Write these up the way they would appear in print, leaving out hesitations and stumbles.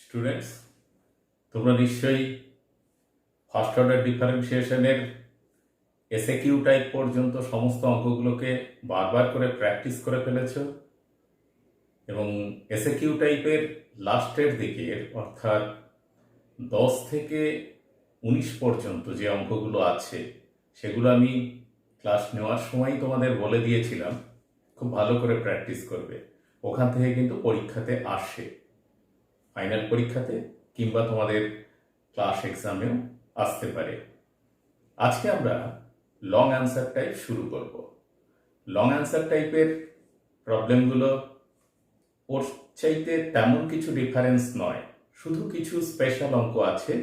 Students, তোমরা নিশ্চয়ই first order ডিফারেন্সিয়েশনের SAQ type পর্যন্ত সমস্ত অঙ্কগুলোকে বারবার করে প্র্যাকটিস করে ফেলেছ এবং এসএকিউ টাইপের লাস্টের দিকের অর্থাৎ 10 থেকে 19 পর্যন্ত যে অঙ্কগুলো আছে সেগুলো আমি ক্লাস নেওয়ার সময় তোমাদের বলে দিয়েছিলাম খুব ভালো করে প্র্যাকটিস করবে। ওখান থেকে কিন্তু পরীক্ষাতে আসে, ফাইনাল পরীক্ষাতে কিংবা তোমাদের ক্লাস এক্সামেও আসতে পারে। আজকে আমরা লং অ্যান্সার টাইপ শুরু করব। লং অ্যান্সার টাইপের প্রবলেমগুলো ওর চাইতে তেমন কিছু ডিফারেন্স নয়, শুধু কিছু স্পেশাল অঙ্ক আছে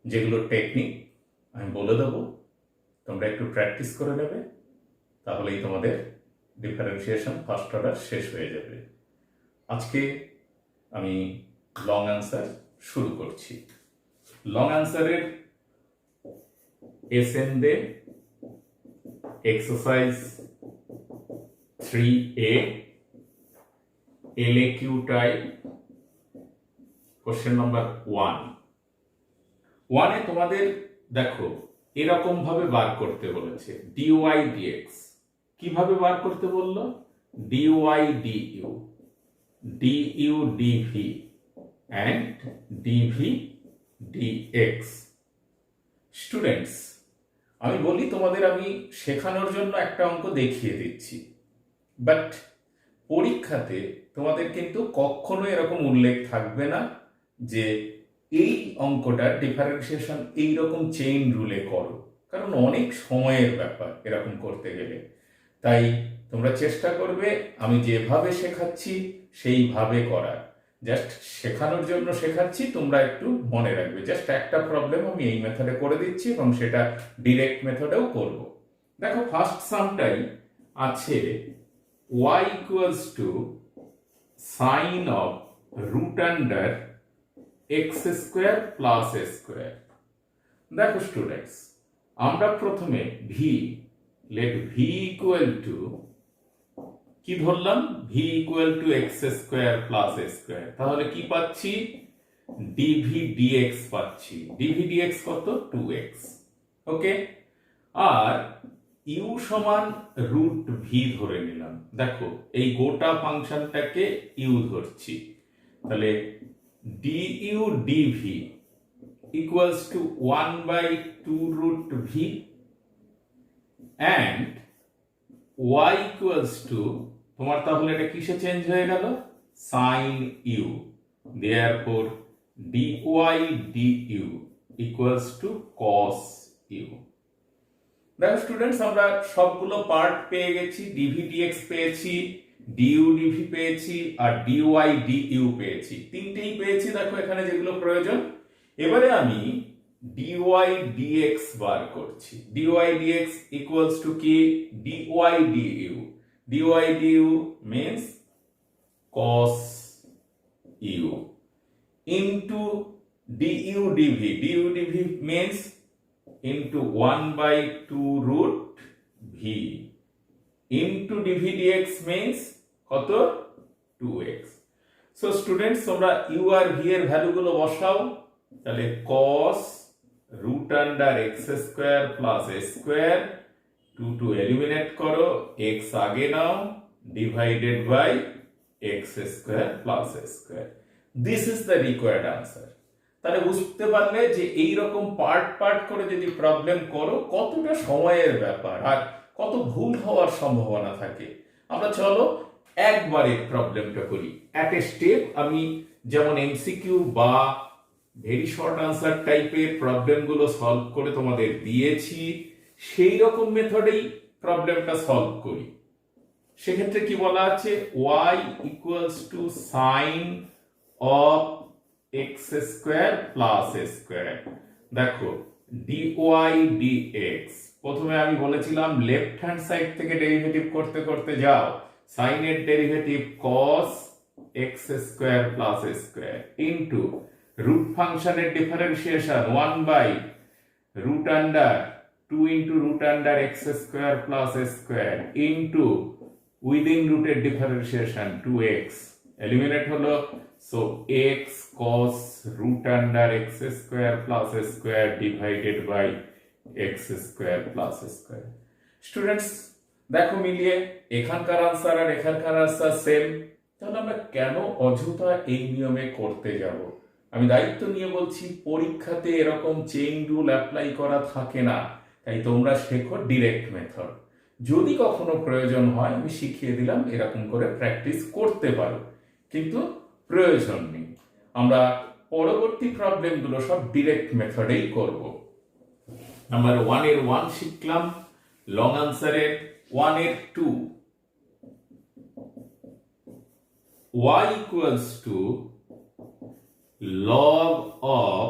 যেগুলো টেকনিক আমি বলে দেবো, তোমরা একটু প্র্যাকটিস করে নেবে, তাহলেই তোমাদের ডিফারেন্সিয়েশন ফার্স্ট অর্ডার শেষ হয়ে যাবে। আজকে আমি লং অ্যান্সার শুরু করছি। লং অ্যান্সারের S N Dey exercise 3A LAQ type question number 1 তোমাদের দেখো এরকম ভাবে বার করতে বলেছে ডিওয়াই ডিএক্স। কিভাবে বার করতে বললো? D Y D U, D U D V and dv dx। Students, আমি বলি তোমাদের আমি শেখানোর জন্য একটা অঙ্ক দেখিয়ে দিচ্ছি, বাট পরীক্ষাতে তোমাদের কিন্তু কখনো এরকম উল্লেখ থাকবে না যে এই অঙ্কটা ডিফারেন্সিয়েশন এইরকম চেইন রুলে করো, কারণ অনেক সময়ের ব্যাপার এরকম করতে গেলে। তাই তোমরা চেষ্টা করবে আমি যেভাবে শেখাচ্ছি সেইভাবে করার। জাস্ট শেখানোর জন্য শেখাচ্ছি, তোমরা একটু মনে রাখবে। জাস্ট একটা প্রবলেম আমি এই মেথডে করে দিচ্ছি এবং সেটা ডিরেক্ট মেথডেও করব। দেখো ফার্স্ট সামটাই আছে y equals to sine of root under x square plus A square. দেখো স্টুডেন্টস, আমরা প্রথমে লেট ভি ইকুয়াল টু কি ধরলাম? V equal to X square plus A square. তাহলে কি পাচ্ছি? ডিভি ডিএক্স পাচ্ছি। ডিভি ডিএক্স কত? 2x। ওকে, আর ইউ সমান রুট ভি ধরে নিলাম। দেখো এই গোটা ফাংশনটাকে ইউ ধরছি, তাহলে D U D V equals to 1/2 root V and y equals to তোমার, তাহলে এটা কিসে চেঞ্জ হয়ে গেল? Sine U. Therefore dy du equals to cos U. দেখো স্টুডেন্টস, আমরা সবগুলো পার্ট পেয়ে গেছি। ডিভি ডিএক্স পেয়েছি, ডিইউ ডিভি পেয়েছি, আর dy du পেয়েছি। তিনটেই পেয়েছি দেখো এখানে যেগুলো প্রয়োজন। এবারে আমি dy dx বার করছি। dy dx equals to কি? dy du। dy du means cos u into du dv। du dv means into 1/2 root v into dv dx means কত? 2x। সো স্টুডেন্টস, তোমরা u আর v এর ভ্যালুগুলো বসাও। তাহলে cos root under x square plus এ square, 2 eliminate করো, x আগে নাও, divided by x square plus A square. This is the required answer. তাহলে বুঝতে পারলে যে এইরকম পার্ট পার্ট করে যদি প্রবলেম করো কতটা সময়ের ব্যাপার আর কত ভুল হওয়ার সম্ভাবনা থাকে। আমরা চলো একবারে প্রবলেমটা করি অ্যাট এ স্টেপ। আমি যেমন এমসিকিউ বা ভেরি শর্ট আনসার টাইপের প্রবলেমগুলো সলভ করে তোমাদের দিয়েছি, সেই রকম মেথডেই প্রবলেমটা সলভ করি। সেক্ষেত্রে কি বলা আছে? y equals to sine of x square plus A square. দেখো dy dx, প্রথমে আমি বলেছিলাম লেফট হ্যান্ড সাইড থেকে ডেরিভেটিভ করতে করতে যাও। সাইনের derivative cos x square plus এ স্কোয়ার ইন্টু রুট ফাংশনের differentiation 1/√2 into root under x square plus a square into within রুটের ডিফারেন্সিয়েশন 2x এলিমিনেট হলো, so X cos root under x square plus square divided by x square plus square. Students দেখো মিলিয়ে এখানকার answer আর এখানকার answer same, তাহলে আমরা কেন অযথা এই নিয়মে করতে যাব? আমি দায়িত্ব নিয়ে বলছি, পরীক্ষাতে এরকম চেইন রুল অ্যাপ্লাই করা থাকে না, তাই তোমরা শেখো ডিরেক্ট মেথড। যদি কখনো প্রয়োজন হয় আমি শিখিয়ে দিলাম, এরকম করে প্র্যাকটিস করতে পারো, কিন্তু প্রয়োজন নেই। আমরা পরবর্তী প্রবলেমগুলো সব ডিরেক্ট মেথডেই করব। নাম্বার 1 এর 1 শিখলাম, লং আনসারের 1 এর 2, y equals to log of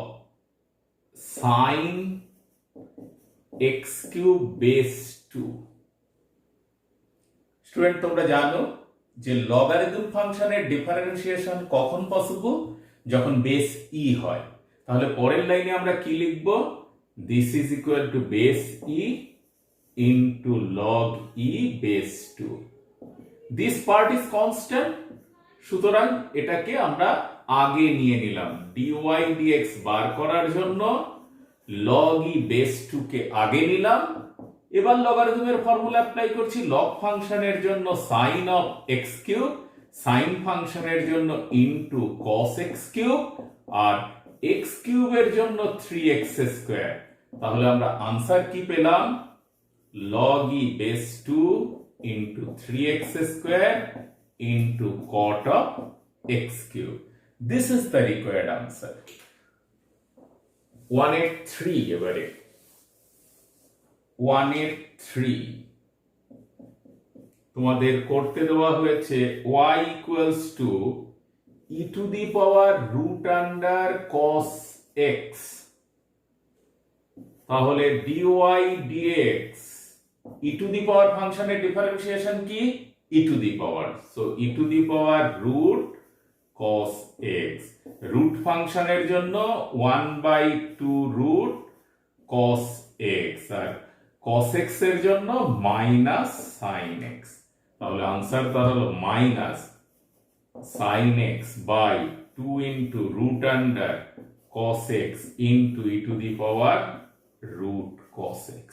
sin x cube base 2। Student তোমরা জানো যে লগারিদম ফাংশনের ডিফারেন্সিয়েশন কখন পসিবল? যখন বেস ই হয়। তাহলে পরের লাইনে আমরা কি লিখব? This is equal to base E into log E base 2। This part is constant, সুতরাং এটাকে আমরা আগে নিয়ে নিলাম। ডিওয়াই ডিএক্স বার করার জন্য লগ ই বেস 2 কে আগে নিলাম। এবার লগারিদমের ফর্মুলা অ্যাপ্লাই করছি। লগ ফাংশনের জন্য sine of X cube, sine ফাংশনের জন্য ইনটু কস এক্স কিউব, আর এক্স কিউবের জন্য 3x স্কয়ার। তাহলে আমরা আনসার কি পেলাম? Log E base 2 into 3x square into cot of x cube. This is the required answer. 183 এবারে 183 তোমাদের করতে দেওয়া হয়েছে y equals to e to the power root under cos x। তাহলে dy dx e to the power ফাংশনের differentiation কি? e to the power, so e to the power root cos x। Root ফাংশনের জন্য 1/2 root cos x, আর cos x এর জন্য minus sin x। তাহলে answer দাঁড়ালো minus sin x by 2 into root under cos x into e to the power root cos x।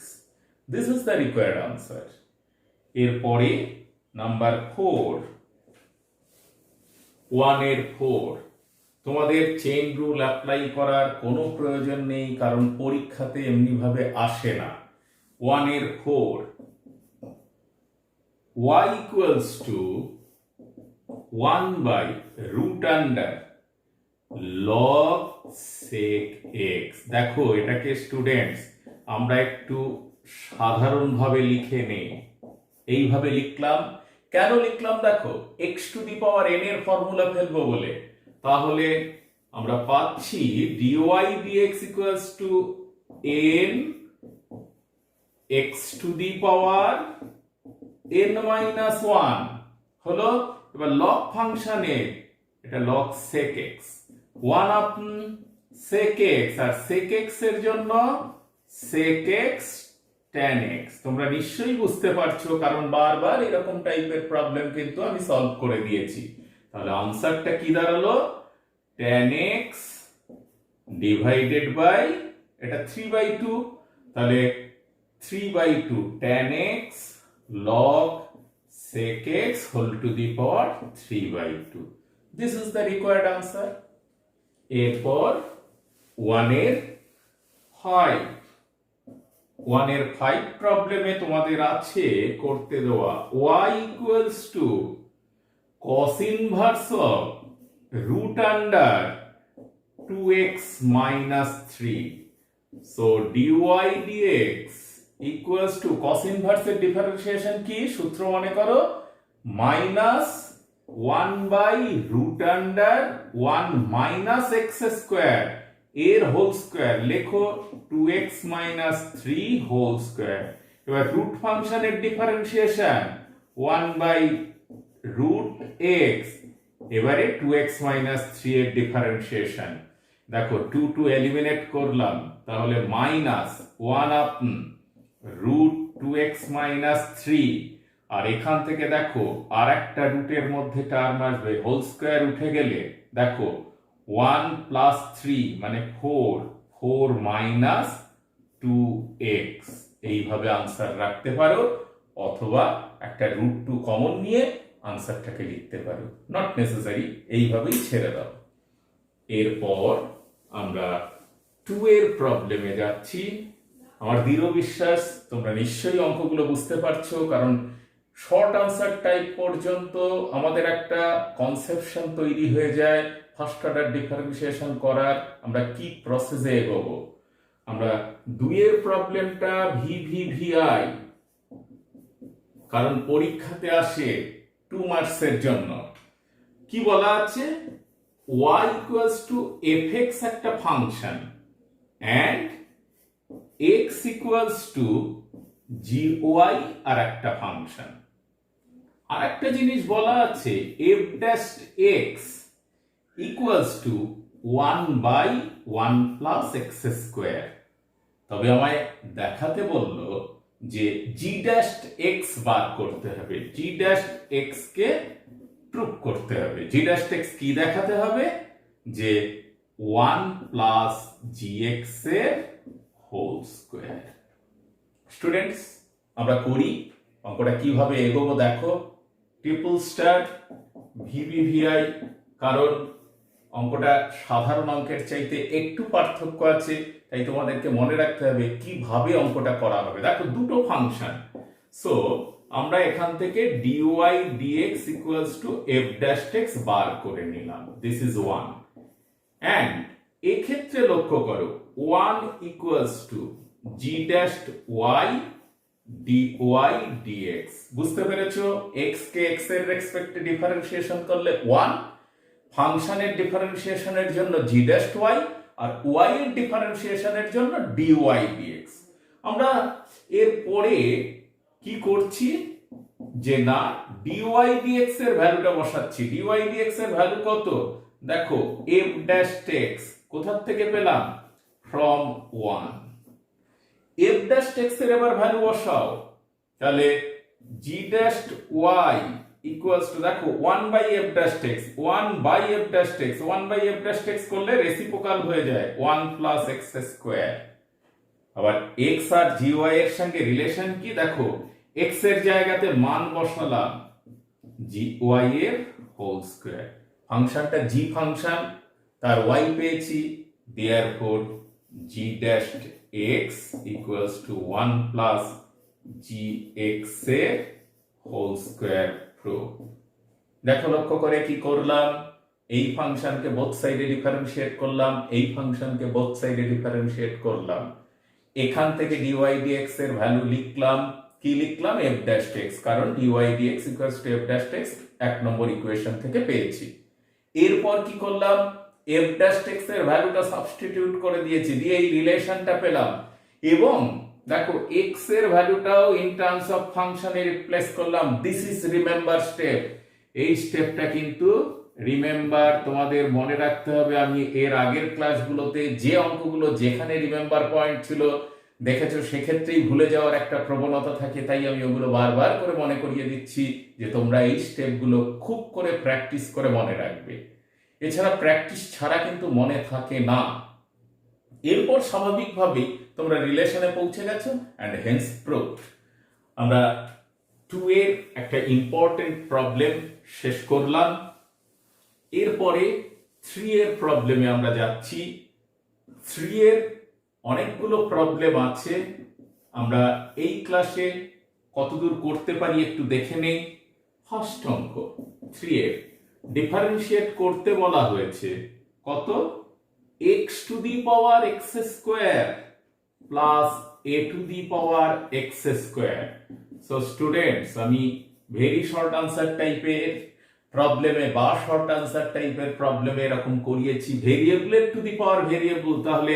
This is the required answer. এরপরে number 4, 1 এর 4 তোমাদের chain rule apply করার কোনো প্রয়োজন নেই, কারণ পরীক্ষাতে এমনিভাবে আসে না। 1 এর 4, y equals to 1 by root under log sec x। দেখো এটাকে স্টুডেন্টস আমরা একটু সাধারণভাবে লিখে নেই। এইভাবে লিখলাম, কেন লিখলাম? দেখো x to the power n এর ফর্মুলা ফেলবো বলে। তাহলে আমরা পাচ্ছি dy dx equals to n x to the power n minus 1 হলো। এবার লগ ফাংশনে এটা log sec x, 1 upon sec x, আর sec x এর জন্য sec x tan x। তোমরা নিশ্চয়ই বুঝতে পারছো, কারণ বারবার এরকম টাইপের প্রবলেম কিন্তু আমি সলভ করে দিয়েছি। তাহলে আনসারটা কি দাঁড়ালো? tan x ডিভাইডেড বাই এটা 3/2, তাহলে 3/2 tan x log sec x whole to the power 3/2। This is the required answer. এরপর 1 এর 5, 1 এর 5 প্রবলেমে তোমাদের আছে করতে দেওয়া y equals to cos inverse of root under 2x minus 3। So dy dx equals to cos inverse এর differentiation কি? সূত্র মনে করো, minus 1 by root under 1 minus X square এর হোল স্কোয়ার, লেখো 2x minus 3 হোল স্কোয়ার। এবার root ফাংশনের differentiation 1 by root x, এবারে 2x minus 3 এর ডিফারেন্সিয়েশন। দেখো 2 এলিমিনেট করলাম, তাহলে মাইনাস 1 আপন রুট 2x minus 3, আর এখান থেকে দেখো আর একটা রুটের মধ্যে টার্ম আসবে, হোল স্কোয়ার উঠে গেলে দেখো 1 প্লাস 3 মানে 4, 4 মাইনাস 2x, এইভাবে আনসার রাখতে পারো, অথবা একটা রুট 2 কমন নিয়ে আনসারটাকে লিখতে পারো, নট নেসেসারি এইভাবেই ছেড়ে দাও। এরপর আমরা 2 এর প্রবলেমে যাচ্ছি। আমার দৃঢ় বিশ্বাস তোমরা নিশ্চয়ই অঙ্কগুলো বুঝতে পারছো, কারণ শর্ট আনসার টাইপ পর্যন্ত আমাদের একটা কনসেপশন তৈরি হয়ে যায় ফার্স্ট অর্ডার ডিফারেন্সিয়েশন করার, আমরা কি প্রসেসে এগোবো। আমরা 2 এর প্রবলেমটা ভিভিভিআই, কারণ পরীক্ষাতে আসে 2 মার্কসের জন্য। কি বলা আছে, y equals to fx একটা function and x equals to gy আর একটা ফাংশন। আর একটা জিনিস বলা আছে f dash x equals to 1 by 1 plus x square। তবে আমায় দেখাতে বললো যে g dash x বার করতে হবে, g dash x কে প্রুভ করতে হবে। g dash x কি দেখাতে হবে, যে 1 প্লাস gx এর হোল স্কোয়ার। স্টুডেন্টস, আমরা করি অঙ্কটা কিভাবে এগোবো দেখো। ট্রিপল স্টার ভিভিভিআই, কারণ অঙ্কটা সাধারণ অঙ্কের চাইতে একটু পার্থক্য আছে, তাই তোমাদেরকে মনে রাখতে হবে কিভাবে অঙ্কটা করা হবে। দেখো দুটো ফাংশন, সো আমরা এখান থেকে dy dx equals to f dash x বার করে নিলাম, দিস ইজ 1, and এক্ষেত্রে লক্ষ্য করো 1 equals to g dash y dy dx। বুঝতে পেরেছো, x কে x এর রেসপেক্টে ডিফারেন্সিয়েশন করলে 1, ফাংশনের ডিফারেন্সিয়েশনের জন্য g dash y, আর y এর ডিফারেন্সিয়েশনের জন্য dy dx। আমরা এরপরে কি করছি, যে না dy dx এর ভ্যালুটা বসাচ্ছি। dy dx এর ভ্যালু কত, দেখো f dash x কোথা থেকে পেলাম, ফ্রম 1। f dash x এর এবার ভ্যালু বসাও, তাহলে g dash y equals to দেখো 1 by f dash x, 1 by f dash x, 1 by f dash x করলে রেসিপ্রোকাল হয়ে যায় 1 plus x square। আবার x আর gy এর সঙ্গে রিলেশন কি, দেখো x এর জায়গাতে মান বসালাম gy এর হোল স্কয়ার। ফাংশনটা g ফাংশন, তার y পেয়েছি, therefore g dash x equals to 1 plus gx এর হোল স্কয়ার প্রুফ। দেখো লক্ষ্য করে কি করলাম, এই ফাংশনকে বোথ সাইডে ডিফারেন্সিয়েট করলাম, এই ফাংশনকে বোথ সাইডে ডিফারেন্সিয়েট করলাম। এখান থেকে dy dx এর ভ্যালু লিখলাম, কি লিখলাম, f dash x, কারণ dy dx equals to f dash x 1 number equation থেকে পেয়েছি। এরপর কি করলাম, f dash x এর ভ্যালুটা সাবস্টিটিউট করে দিয়েছি, দিয়ে এই রিলেশনটা পেলাম, এবং দেখো x এর ভ্যালুটাও ইন টার্মস অফ ফাংশনে রিপ্লেস করলাম। This is remember step. এই স্টেপটা কিন্তু রিমেম্বার তোমাদের মনে রাখতে হবে। আমি এর আগের ক্লাসগুলোতে যে অঙ্কগুলো যেখানে রিমেম্বার পয়েন্ট ছিল দেখেছো, সেক্ষেত্রেই ভুলে যাওয়ার একটা প্রবণতা থাকে, তাই আমি ওগুলো বারবার করে মনে করিয়ে দিচ্ছি যে তোমরা এই স্টেপগুলো খুব করে প্র্যাকটিস করে মনে রাখবে। এছাড়া প্র্যাকটিস ছাড়া কিন্তু মনে থাকে না। এরপর স্বাভাবিকভাবেই তোমরা রিলেশনে পৌঁছে গেছো, অ্যান্ড হেন্স প্রুফ। আমরা 2 এর একটা ইম্পর্টেন্ট প্রবলেম শেষ করলাম। এরপরে 3 এর প্রবলেমে আমরা যাচ্ছি। 3 এর অনেকগুলো প্রবলেম আছে, আমরা এই ক্লাসে কতদূর করতে পারি একটু দেখে নেই। ফার্স্ট অঙ্ক 3 এর ডিফারেন্সিয়েট করতে বলা হয়েছে কত, x to the power x square plus a to the power x square. So students, আমি ভেরি শর্ট আনসার টাইপের প্রবলেমে বা শর্ট আনসার টাইপের প্রবলেমে এরকম করিয়েছি, ভেরিয়েবলের টু দি পাওয়ার ভেরিয়েবল, তাহলে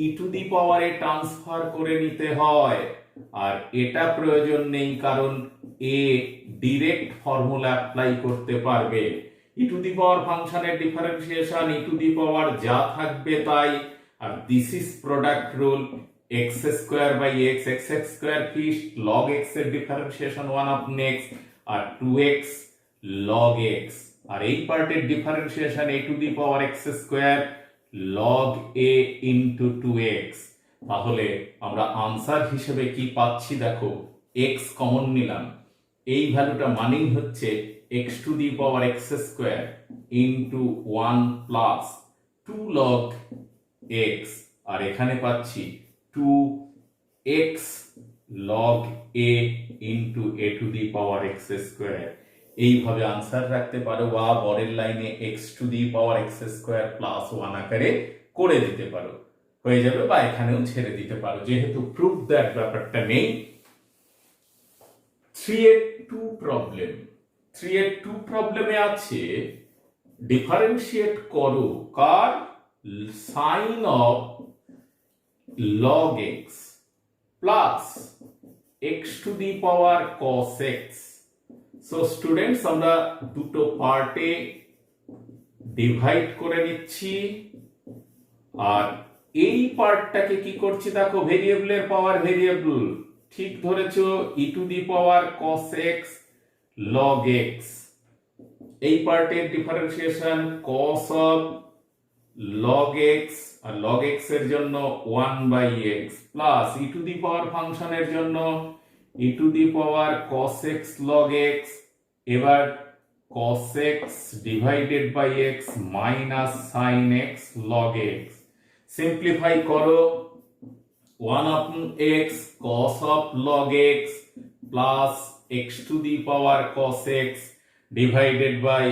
ই টু দি পাওয়ারে ট্রান্সফার করে নিতে হয়, আর এটা প্রয়োজন নেই, কারণ এ ডিরেক্ট ফর্মুলা অ্যাপ্লাই করতে পারবে। ই টু দি পাওয়ার ফাংশনের ডিফারেন্সিয়েশন ই টু দি পাওয়ার যা থাকবে তাই, আর this is product rule. x square by x, x square কি লগ এক্স এর ডিফারেন্সিয়েশন 1 আপন এক্স, আর 2x লগ এক্স, আর এই পার্টের differentiation a to the power x square log a into 2x। তাহলে আমরা আনসার হিসেবে কি পাচ্ছি দেখো, x কমন নিলাম, এই ভ্যালুটা মানেই হচ্ছে x to the power x square into 1 plus 2 log x, আর এখানে পাচ্ছি 2x log a into a to the power x square. এইভাবে আনসার রাখতে পারো, বা পরের লাইনে x to the power x square plus 1 আকারে করে দিতে পারো, হয়ে যাবে, বা এখানেও ছেড়ে দিতে পারো, যেহেতু প্রুফ দ্যাট ব্যাপারটা নেই। 3A2 প্রবলেম, 3A2 প্রবলেমে আছে ডিফারেন্সিয়েট করো কার sine of log x plus x to the power cos x। So students, আমরা দুটো পার্টে ডিভাইড করে নিচ্ছি, আর এই পার্টটাকে কি করছি দেখো, ভেরিয়েবলের পাওয়ার ভেরিয়েবল, ঠিক ধরেছো, e to the power cos x log x। এই পার্টের ডিফারেন্সিয়েশন cos অফ log x, আর log x এর জন্য 1 বাই x plus e to the power ফাংশনের জন্য e to the power cos x log x, এবার cos x divided by x minus sin x log x। Simplify করো, 1 upon x cos of log x plus x to the power cos x divided by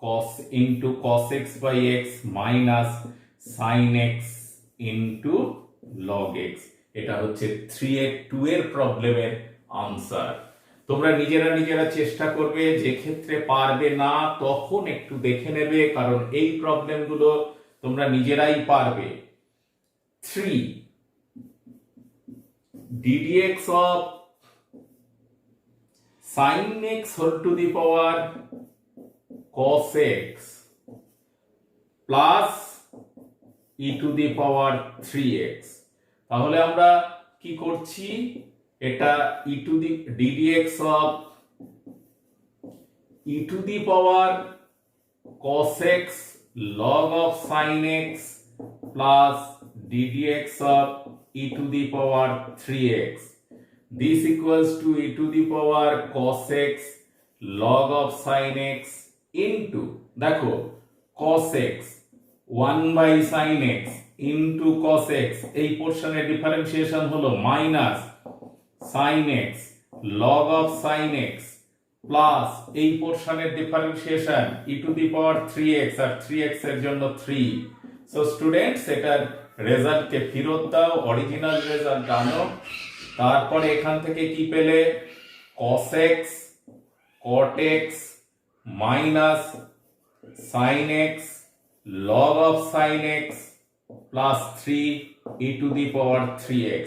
cos into cos x by x minus sin x into log x। এটা হচ্ছে 3A2 এর প্রবলেমের answer. তোমরা নিজেরা চেষ্টা করবে, যে ক্ষেত্রে পারবে না তখন একটু দেখে নেবে, কারণ এই প্রবলেমগুলো তোমরা নিজেরাই পারবে। 3 ddx of sin x whole to the power cos x plus e to the power 3x। তাহলে আমরা কি করছি, এটা e to the ddx of e to the power cos x log of sin x plus ddx of e to the power 3x, this equals to e to the power cos x log of sin x into, দেখো cos x 1 by sin x into cos x, এই পোরশনের differentiation হলো minus sin x log of sin x plus এই পোরশনের differentiation e to the power 3x, আর 3x এর জন্য 3। So students, এটার রেজাল্টকে ফেরত দাও, অরিজিনাল রেজাল্ট আনো। তারপরে এখান থেকে কি পেলে, cos x cot x minus sin x log of sin x plus 3 e to the power 3x।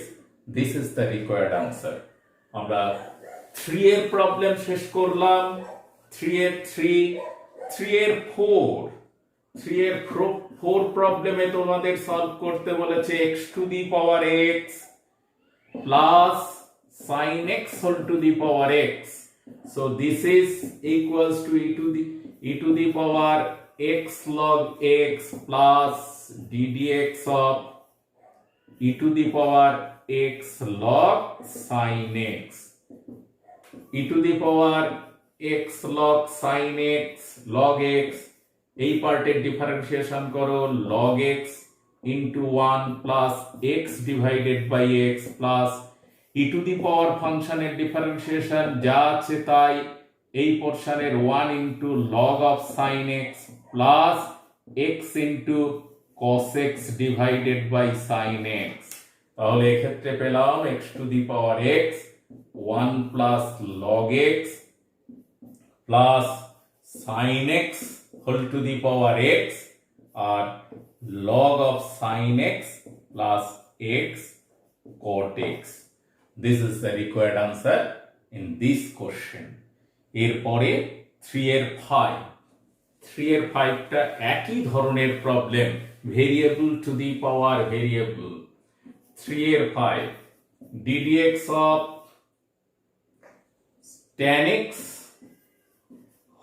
This is the required answer। আমরা 3 এর প্রবলেম শেষ করলাম। 3 এর 4 প্রবলেমে তোমাদের সলভ করতে বলেছে x to the power x plus sin x whole to the power x। So this is equals to e to the power x log x plus ddx of e to the power x log sin x। e to the power x log sin x log x, এই পার্টের differentiation করো, log x into 1 plus x divided by x plus e to the power ফাংশনের differentiation যা আছে তাই, এই পোরশনের 1 into log of sin x plus x into cos x divided by sin x। তাহলে এক্ষেত্রে পেলাম x to the power x 1 plus log x plus sin x whole to the power x, আর log of sin x plus x cot x। This is the required answer in this question। এরপরে 3 এর 5টা একই ধরনের problem, variable two the power variable. 3 এর 5 ddx of tan x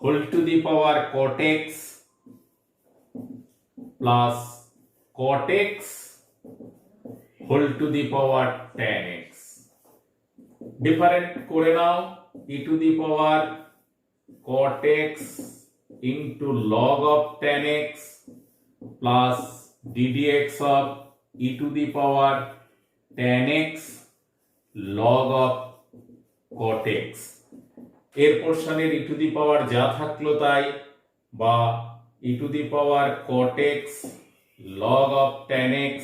whole to the power cot x plus cot x whole to the power tan x different করে নাও e to the power cot x into log of tan x plus ddx of e to the power tan x log of cot x এর পোর্শনের e to the power যা থাকলো তাই বা e to the power cot x log of tan x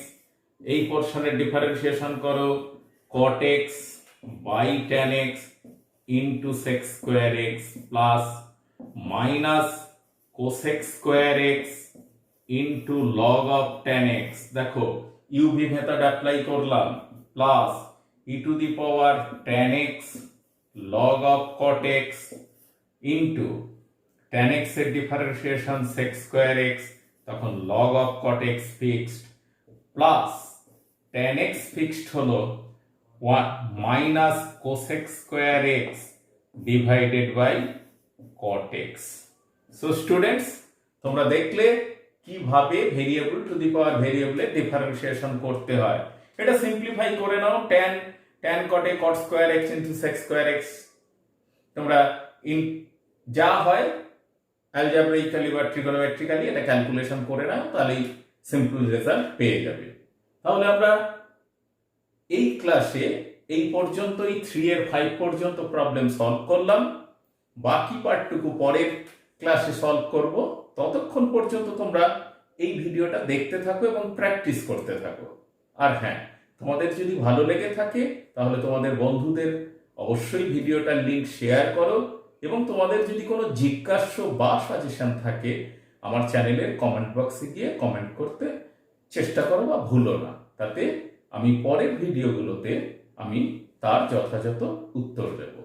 এই পোর্শনের differentiation করো cot x by tan x into sec square x plus minus cosec square x into log of tan x দেখো uv method apply করলাম plus e to the power tan x log of cot x into tan x এর differentiation sec square x তখন log of cot x fixed plus tan x fixed হলো minus cosec square x divided by cot x so students তোমরা দেখলে কিভাবে variable two the পাওয়ার ভেরিয়েবলের differentiation করতে হয় এটা সিম্পলিফাই করে নাও tan cot a cot square x into sec square x তোমরা যা হয় অ্যালজেব্রাইক্যালি বা ট্রিগোনোমেট্রিক্যালি এটা ক্যালকুলেশন করে নাও তাহলেই সিম্পল রেজাল্ট পেয়ে যাবে তাহলে আমরা এই ক্লাসে এই পর্যন্তই 3 এর 5 পর্যন্ত প্রবলেম সলভ করলাম বাকি পার্টটুকু পরের ক্লাসে সলভ করব ততক্ষণ পর্যন্ত তোমরা এই ভিডিওটা দেখতে থাকো এবং প্র্যাকটিস করতে থাকো আর হ্যাঁ তোমাদের যদি ভালো লেগে থাকে তাহলে তোমাদের বন্ধুদের অবশ্যই ভিডিওটার লিংক শেয়ার করো এবং তোমাদের যদি কোনো জিজ্ঞাসা বা সাজেশন থাকে আমার চ্যানেলের কমেন্ট বক্সে গিয়ে কমেন্ট করতে চেষ্টা করো বা ভুলো না তাতে আমি পরের ভিডিওগুলোতে আমি তার যথাযথ উত্তর দেব